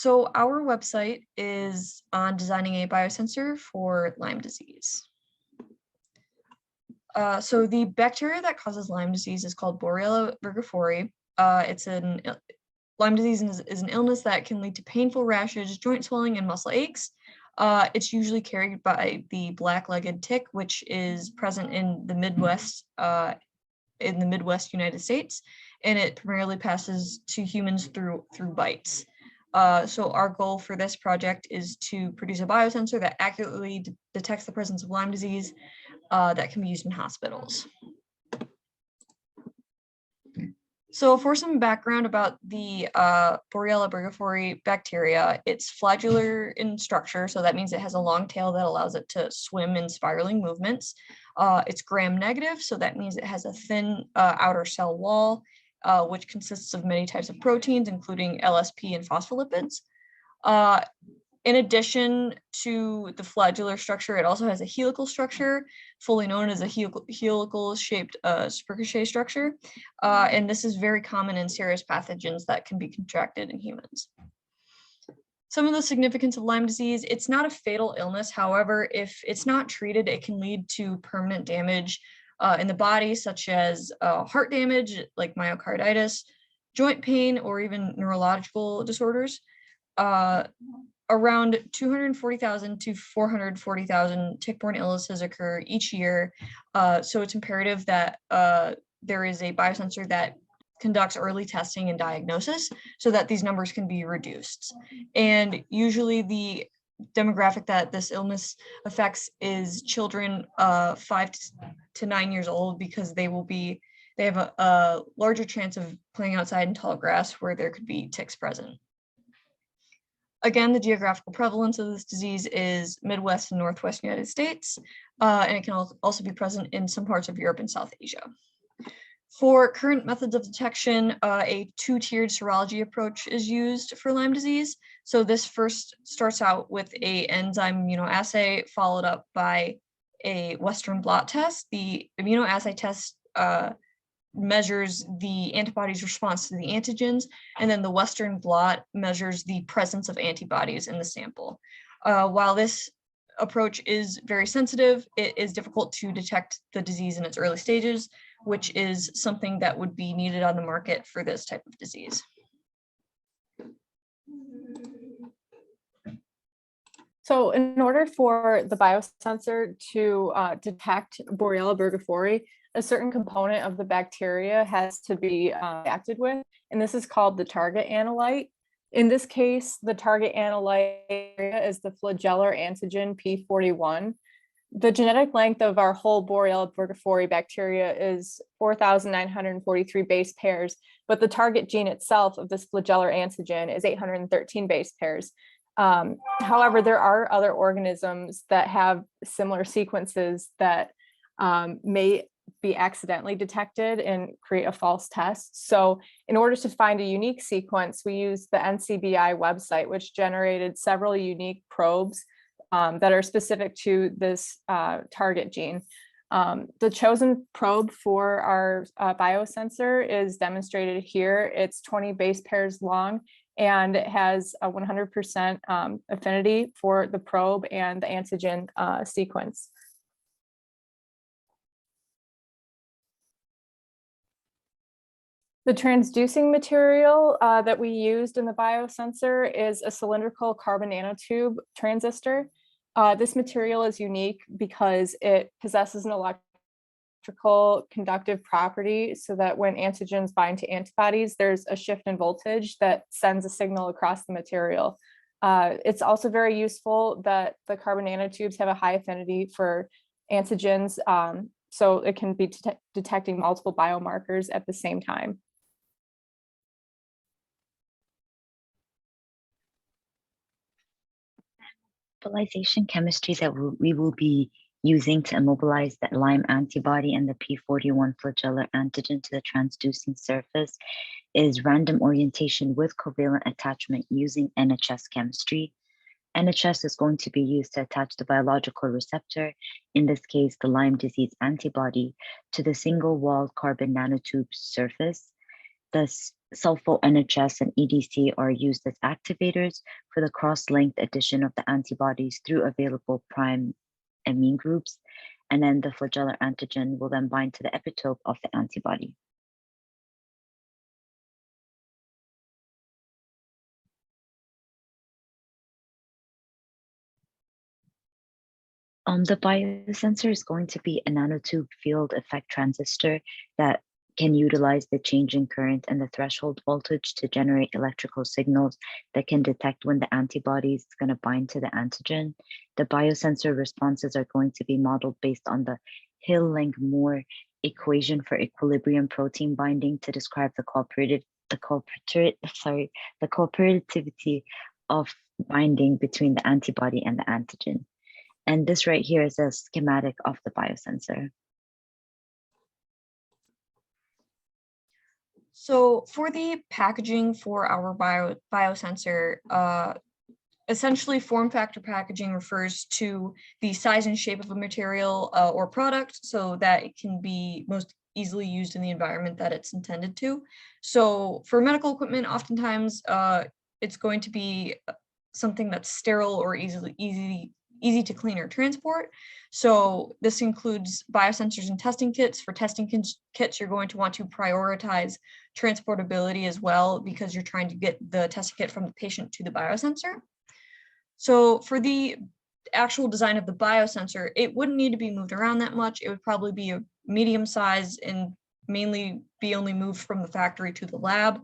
So our website is on designing a biosensor for Lyme disease. So the bacteria that causes Lyme disease is called Borrelia burgdorferi. Lyme disease is an illness that can lead to painful rashes, joint swelling, and muscle aches. It's usually carried by the black-legged tick, which is present in the Midwest United States, and it primarily passes to humans through bites. So our goal for this project is to produce a biosensor that accurately detects the presence of Lyme disease that can be used in hospitals. So for some background about the Borrelia burgdorferi bacteria, it's flagellar in structure, so that means it has a long tail that allows it to swim in spiraling movements. It's gram-negative, so that means it has a thin outer cell wall, which consists of many types of proteins, including LSP and phospholipids. In addition to the flagellar structure, it also has a helical structure, fully known as a helical-shaped Spurgachet structure. And this is very common in serious pathogens that can be contracted in humans. Some of the significance of Lyme disease: it's not a fatal illness. However, if it's not treated, it can lead to permanent damage in the body, such as heart damage, like myocarditis, joint pain, or even neurological disorders. Around 240,000 to 440,000 tick-borne illnesses occur each year. So it's imperative that there is a biosensor that conducts early testing and diagnosis so that these numbers can be reduced. And usually the demographic that this illness affects is children 5 to 9 years old, because they have a larger chance of playing outside in tall grass where there could be ticks present. Again, the geographical prevalence of this disease is Midwest and Northwest United States, and it can also be present in some parts of Europe and South Asia. For current methods of detection, a two-tiered serology approach is used for Lyme disease. So this first starts out with an enzyme immunoassay, followed up by a Western blot test. The immunoassay test measures the antibody's response to the antigens, and then the Western blot measures the presence of antibodies in the sample. While this approach is very sensitive, it is difficult to detect the disease in its early stages, which is something that would be needed on the market for this type of disease. So in order for the biosensor to detect Borrelia burgdorferi, a certain component of the bacteria has to be reacted with, and this is called the target analyte. In this case, the target analyte is the flagellar antigen P41. The genetic length of our whole Borrelia burgdorferi bacteria is 4,943 base pairs, but the target gene itself of this flagellar antigen is 813 base pairs. However, there are other organisms that have similar sequences that may be accidentally detected and create a false test. So in order to find a unique sequence, we use the NCBI website, which generated several unique probes that are specific to this target gene. The chosen probe for our biosensor is demonstrated here. It's 20 base pairs long, and it has a 100% affinity for the probe and the antigen sequence. The transducing material that we used in the biosensor is a cylindrical carbon nanotube transistor. This material is unique because it possesses an electrical conductive property, so that when antigens bind to antibodies, there's a shift in voltage that sends a signal across the material. It's also very useful that the carbon nanotubes have a high affinity for antigens, so it can be detecting multiple biomarkers at the same time. Mobilization chemistry that we will be using to immobilize the Lyme antibody and the P41 flagellar antigen to the transducing surface is random orientation with covalent attachment using NHS chemistry. NHS is going to be used to attach the biological receptor, in this case, the Lyme disease antibody, to the single-walled carbon nanotube surface. The sulfo NHS and EDC are used as activators for the cross-linked addition of the antibodies through available prime amine groups. And then the flagellar antigen will then bind to the epitope of the antibody. The biosensor is going to be a nanotube field effect transistor that can utilize the changing current and the threshold voltage to generate electrical signals that can detect when the antibody is going to bind to the antigen. The biosensor responses are going to be modeled based on the Hill-Lang-Moore equation for equilibrium protein binding to describe the cooperativity of binding between the antibody and the antigen. And this right here is a schematic of the biosensor. So for the packaging for our biosensor, essentially form factor packaging refers to the size and shape of a material or product so that it can be most easily used in the environment that it's intended to. So for medical equipment, oftentimes it's going to be something that's sterile or easy to clean or transport. So this includes biosensors and testing kits. For testing kits, you're going to want to prioritize transportability as well because you're trying to get the testing kit from the patient to the biosensor. So for the actual design of the biosensor, it wouldn't need to be moved around that much. It would probably be a medium size and mainly be only moved from the factory to the lab.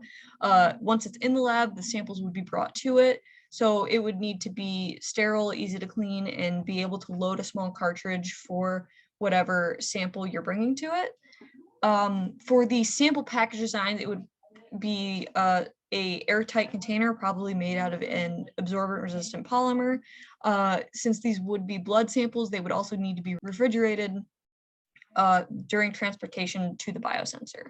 Once it's in the lab, the samples would be brought to it. So it would need to be sterile, easy to clean, and be able to load a small cartridge for whatever sample you're bringing to it. For the sample package design, it would be a airtight container, probably made out of an absorbent-resistant polymer. Since these would be blood samples, they would also need to be refrigerated during transportation to the biosensor.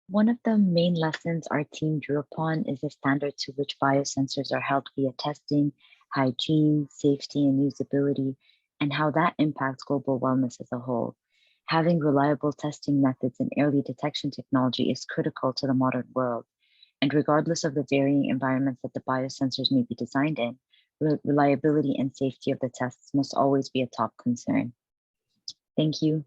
One of the main lessons our team drew upon is the standard to which biosensors are held via testing, hygiene, safety, and usability, and how that impacts global wellness as a whole. Having reliable testing methods and early detection technology is critical to the modern world. And regardless of the varying environments that the biosensors may be designed in, reliability and safety of the tests must always be a top concern. Thank you.